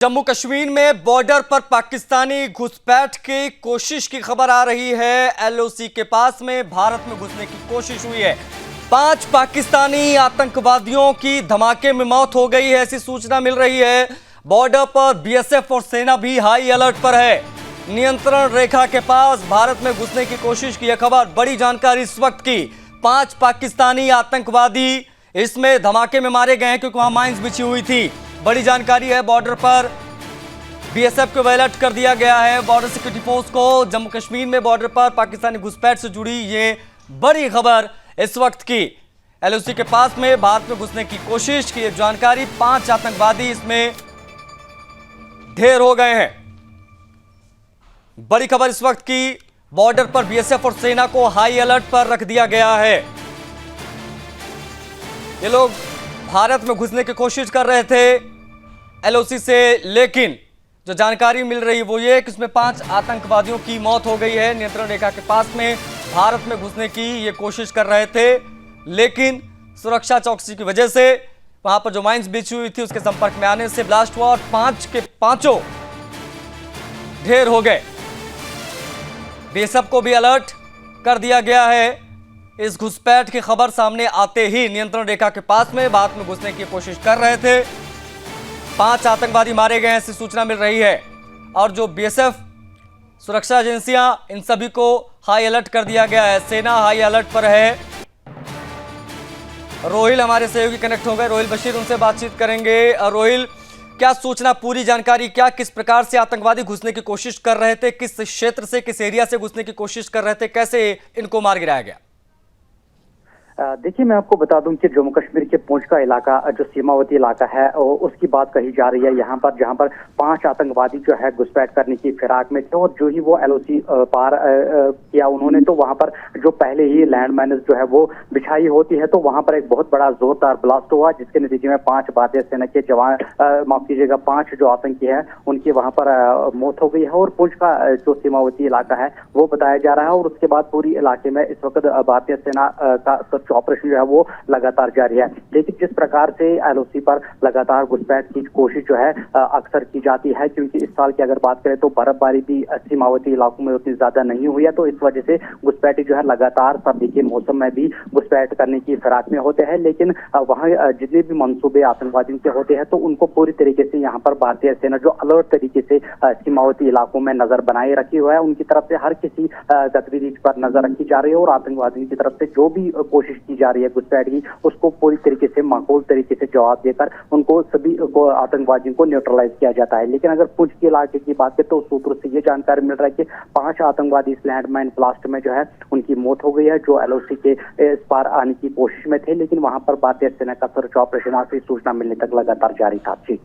जम्मू कश्मीर में बॉर्डर पर पाकिस्तानी घुसपैठ की कोशिश की खबर आ रही है। एलओसी के पास में भारत में घुसने की कोशिश हुई है। 5 पाकिस्तानी आतंकवादियों की धमाके में मौत हो गई है, ऐसी सूचना मिल रही है। बॉर्डर पर बीएसएफ और सेना भी हाई अलर्ट पर है। नियंत्रण रेखा के पास भारत में घुसने की कोशिश की यह खबर, बड़ी जानकारी इस वक्त की। 5 पाकिस्तानी आतंकवादी इसमें धमाके में मारे गए हैं क्योंकि वहां माइंस बिछी हुई थी। बड़ी जानकारी है, बॉर्डर पर बीएसएफ को अलर्ट कर दिया गया है। बॉर्डर सिक्योरिटी फोर्स को जम्मू कश्मीर में बॉर्डर पर पाकिस्तानी घुसपैठ से जुड़ी ये बड़ी खबर इस वक्त की। एलओसी के पास में भारत में घुसने की कोशिश की जानकारी, 5 आतंकवादी इसमें ढेर हो गए हैं। बड़ी खबर इस वक्त की, बॉर्डर पर बीएसएफ और सेना को हाई अलर्ट पर रख दिया गया है। ये लोग भारत में घुसने की कोशिश कर रहे थे एलओसी से, लेकिन जो जानकारी मिल रही है वो ये कि इसमें 5 आतंकवादियों की मौत हो गई है। नियंत्रण रेखा के पास में भारत में घुसने की ये कोशिश कर रहे थे, लेकिन सुरक्षा चौकसी की वजह से वहां पर जो माइंस बिछी हुई थी उसके संपर्क में आने से ब्लास्ट हुआ और 5 के 5 ढेर हो गए। बीएसएफ को भी अलर्ट कर दिया गया है। इस घुसपैठ की खबर सामने आते ही नियंत्रण रेखा के पास में भारत में घुसने की कोशिश कर रहे थे। 5 आतंकवादी मारे गए हैं, ऐसी सूचना मिल रही है। और जो बीएसएफ सुरक्षा एजेंसियां, इन सभी को हाई अलर्ट कर दिया गया है। सेना हाई अलर्ट पर है। रोहिल हमारे सहयोगी कनेक्ट हो गए, रोहिल बशीर, उनसे बातचीत करेंगे। रोहिल, क्या सूचना, पूरी जानकारी क्या, किस प्रकार से आतंकवादी घुसने की कोशिश कर रहे थे, किस क्षेत्र से, किस एरिया से घुसने की कोशिश कर रहे थे, कैसे इनको मार गिराया गया? देखिए, मैं आपको बता दूं कि जम्मू कश्मीर के पुंछ का इलाका, जो सीमावर्ती इलाका है, उसकी बात कही जा रही है यहाँ पर, जहाँ पर 5 आतंकवादी जो है घुसपैठ करने की फिराक में थे और जो ही वो एलओसी पार किया उन्होंने, तो वहाँ पर जो पहले ही लैंड माइन्स जो है वो बिछाई होती है, तो वहाँ पर एक बहुत बड़ा जोरदार ब्लास्ट हुआ, जिसके नतीजे में 5 भारतीय सेना के जवान, माफ कीजिएगा, 5 जो आतंकी है उनकी वहाँ पर मौत हो गई है। और पुंछ का जो सीमावर्ती इलाका है वो बताया जा रहा है। और उसके बाद पूरी इलाके में इस वक्त भारतीय सेना का ऑपरेशन जो है वो लगातार जारी है। लेकिन जिस प्रकार से एलओसी पर लगातार घुसपैठ की कोशिश जो है अक्सर की जाती है, क्योंकि इस साल की अगर बात करें तो बर्फबारी भी सीमावर्ती इलाकों में उतनी ज्यादा नहीं हुई है, तो इस वजह से घुसपैठी जो है लगातार सर्दी के मौसम में भी घुसपैठ करने की फिराक में होते हैं। लेकिन वहाँ जितने भी मंसूबे आतंकवादियों के होते हैं तो उनको पूरी तरीके से यहाँ पर भारतीय सेना जो अलर्ट तरीके से सीमावर्ती इलाकों में नजर बनाए रखी हुआ है, उनकी तरफ से हर किसी गतिविधि पर नजर रखी जा रही है। और आतंकवादियों की तरफ से जो भी कोशिश की जा रही है घुसपैठ की, उसको पूरी तरीके से माकूल तरीके से जवाब देकर उनको सभी को आतंकवादियों को न्यूट्रलाइज किया जाता है। लेकिन अगर पुंछ के इलाके की बात करें तो सूत्रों से ये जानकारी मिल रहा है कि 5 आतंकवादी इस लैंडमाइन ब्लास्ट में जो है उनकी मौत हो गई है, जो एलओसी के इस पार आने की कोशिश में थे। लेकिन वहां पर भारतीय सेना का सर्च ऑपरेशन आखिरी सूचना मिलने तक लगातार जारी था। जी।